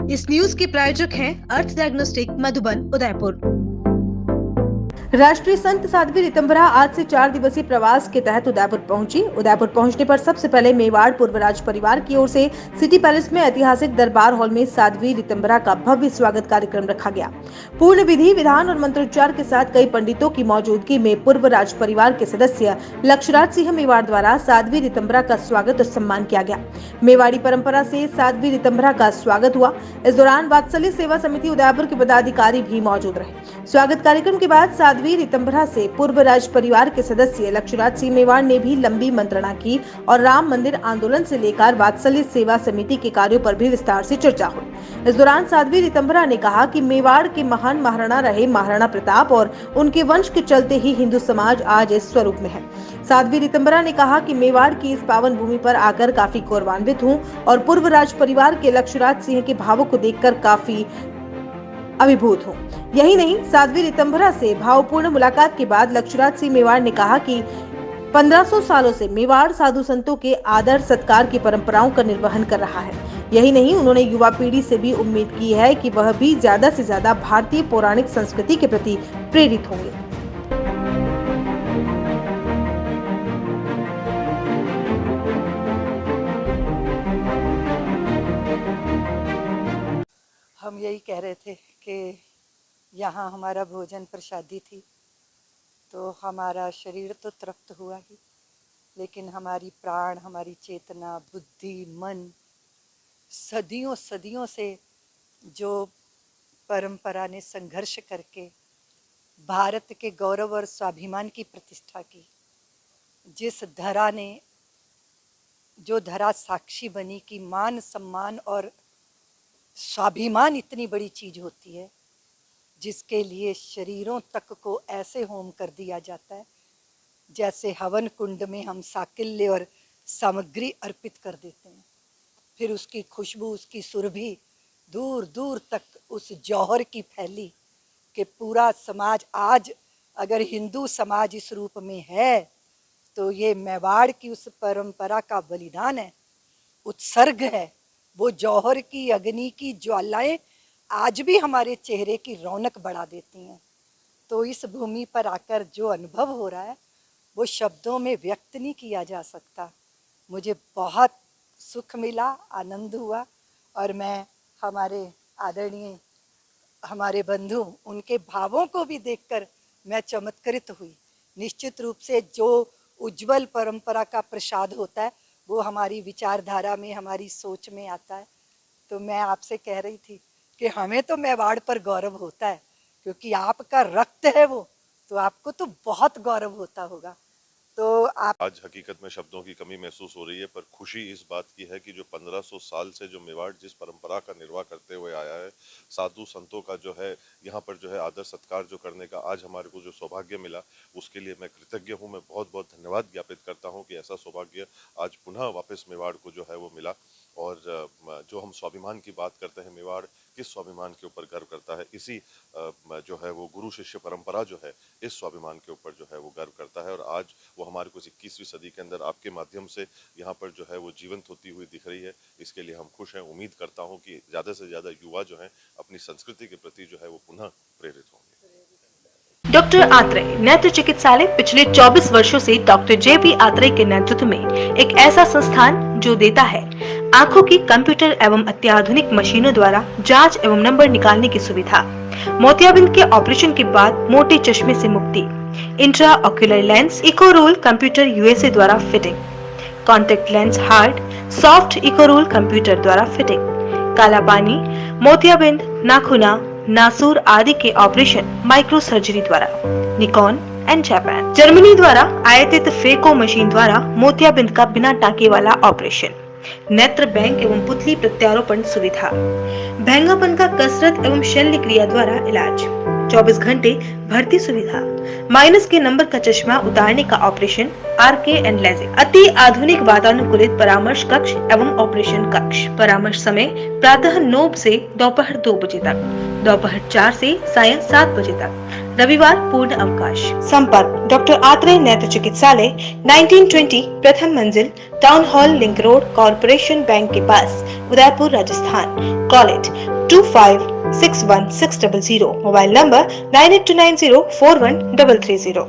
इस न्यूज के प्रायोजक हैं अर्थ डायग्नोस्टिक मधुबन उदयपुर। राष्ट्रीय संत साध्वी रितंभरा आज से 4 दिवसीय प्रवास के तहत उदयपुर पहुंची। उदयपुर पहुंचने पर सबसे पहले मेवाड़ पूर्वराज परिवार की ओर से सिटी पैलेस में ऐतिहासिक दरबार हॉल में साध्वी रितंभरा का भव्य स्वागत कार्यक्रम रखा गया। पूर्ण विधि विधान और मंत्रोच्चार के साथ कई पंडितों की मौजूदगी में पूर्व राज परिवार के सदस्य लक्षराज सिंह मेवाड़ द्वारा साध्वी रितंभरा का स्वागत और सम्मान किया गया। मेवाड़ी परंपरा से साध्वी रितंभरा का स्वागत हुआ। इस दौरान वात्सल्य सेवा समिति उदयपुर के पदाधिकारी भी मौजूद रहे। स्वागत कार्यक्रम के बाद साध्वी रितंभरा से पूर्व राज परिवार के सदस्य लक्षराज सिंह मेवाड़ ने भी लंबी मंत्रणा की और राम मंदिर आंदोलन से लेकर वात्सल्य सेवा समिति के कार्यों पर भी विस्तार से चर्चा हुई। इस दौरान साध्वी रितंभरा ने कहा कि मेवाड़ के महान महाराणा रहे महाराणा प्रताप और उनके वंश के चलते ही हिंदू समाज आज इस स्वरूप में है। साध्वी रितंभरा ने कहा कि मेवाड़ की इस पावन भूमि पर आकर काफी गौरवान्वित हूँ और पूर्व राज परिवार के लक्षराज सिंह के भावों को देखकर काफी अभिभूत हूँ। यही नहीं, साध्वी रितंभरा से भावपूर्ण मुलाकात के बाद लक्षराज सिंह मेवाड़ ने कहा कि 1500 सालों से मेवाड़ साधु संतों के आदर सत्कार की परंपराओं का निर्वहन कर रहा है। यही नहीं, उन्होंने युवा पीढ़ी से भी उम्मीद की है कि वह भी ज्यादा से ज्यादा भारतीय पौराणिक संस्कृति के प्रति प्रेरित होंगे। हम यही कह रहे थे कि यहाँ हमारा भोजन प्रसादी थी तो हमारा शरीर तो तृप्त हुआ ही, लेकिन हमारी प्राण, हमारी चेतना, बुद्धि, मन सदियों सदियों से जो परंपरा ने संघर्ष करके भारत के गौरव और स्वाभिमान की प्रतिष्ठा की, जिस धरा ने, जो धरा साक्षी बनी कि मान सम्मान और स्वाभिमान इतनी बड़ी चीज होती है जिसके लिए शरीरों तक को ऐसे होम कर दिया जाता है जैसे हवन कुंड में हम साकिल्य और सामग्री अर्पित कर देते हैं। फिर उसकी खुशबू, उसकी सुरभि दूर दूर तक उस जौहर की फैली कि पूरा समाज आज अगर हिंदू समाज इस रूप में है तो ये मेवाड़ की उस परंपरा का बलिदान है, उत्सर्ग है। वो जौहर की अग्नि की ज्वालाएं आज भी हमारे चेहरे की रौनक बढ़ा देती हैं। तो इस भूमि पर आकर जो अनुभव हो रहा है वो शब्दों में व्यक्त नहीं किया जा सकता। मुझे बहुत सुख मिला, आनंद हुआ और मैं हमारे आदरणीय हमारे बंधु उनके भावों को भी देखकर मैं चमत्कृत हुई। निश्चित रूप से जो उज्जवल परंपरा का प्रसाद होता है वो हमारी विचारधारा में, हमारी सोच में आता है। तो मैं आपसे कह रही थी कि हमें तो मेवाड़ पर गौरव होता है क्योंकि आपका रक्त है वो, तो आपको तो बहुत गौरव होता होगा। तो आप आज हकीकत में शब्दों की कमी महसूस हो रही है, पर खुशी इस बात की है कि जो 1500 साल से जो मेवाड़ जिस परंपरा का निर्वाह करते हुए आया है, साधु संतों का जो है यहाँ पर जो है आदर सत्कार जो करने का आज हमारे को जो सौभाग्य मिला, उसके लिए मैं कृतज्ञ हूँ। मैं बहुत बहुत धन्यवाद ज्ञापित करता हूँ कि ऐसा सौभाग्य आज पुनः वापस मेवाड़ को जो है वो मिला। और जो हम स्वाभिमान की बात करते हैं, मेवाड़ किस स्वाभिमान के ऊपर गर्व करता है, इसी जो है वो गुरु शिष्य परंपरा जो है इस स्वाभिमान के ऊपर जो है वो गर्व करता है। और आज वो हमारे को 21वीं सदी के अंदर आपके माध्यम से यहाँ पर जो है वो जीवंत होती हुई दिख रही है। इसके लिए हम खुश हैं। उम्मीद करता हूँ कि ज़्यादा से ज़्यादा युवा जो हैं अपनी संस्कृति के प्रति जो है वो पुनः प्रेरित होंगे। डॉक्टर आत्रेय नेत्र चिकित्सालय पिछले 24 वर्षों से डॉक्टर JP आत्रेय के नेतृत्व में एक ऐसा संस्थान जो देता है आंखों की कंप्यूटर एवं अत्याधुनिक मशीनों द्वारा जांच एवं नंबर निकालने की सुविधा, मोतियाबिंद के ऑपरेशन के बाद मोटे चश्मे से मुक्ति, intra ocular lens echo roll computer USA द्वारा फिटिंग, contact lens hard soft echo roll computer द्वारा फिटिंग, काला पानी, मोतियाबिंद, नाखूना, नासूर आदि के ऑपरेशन माइक्रो सर्जरी द्वारा, निकॉन एंड जापान, जर्मनी द्वारा आयातित फेको मशीन द्वारा मोतियाबिंद का बिना टाँके वाला ऑपरेशन, नेत्र बैंक एवं पुतली प्रत्यारोपण सुविधा, भैंगापन का कसरत एवं शल्य क्रिया द्वारा इलाज, 24 घंटे भर्ती सुविधा, माइनस के नंबर का चश्मा उतारने का ऑपरेशन, RK एंड लेजिक, अति आधुनिक वातानुकूलित परामर्श कक्ष एवं ऑपरेशन कक्ष। परामर्श समय प्रातः 9 से दोपहर 2 बजे तक, दोपहर 4 से सायं 7 बजे तक, रविवार पूर्ण अवकाश। संपर्क डॉक्टर आत्रेय नेत्र चिकित्सालय, 1920 प्रथम मंजिल, town hall, link road, corporation bank के पास, Udaipur, Rajasthan. Call it 2561 600, mobile number 9829041330।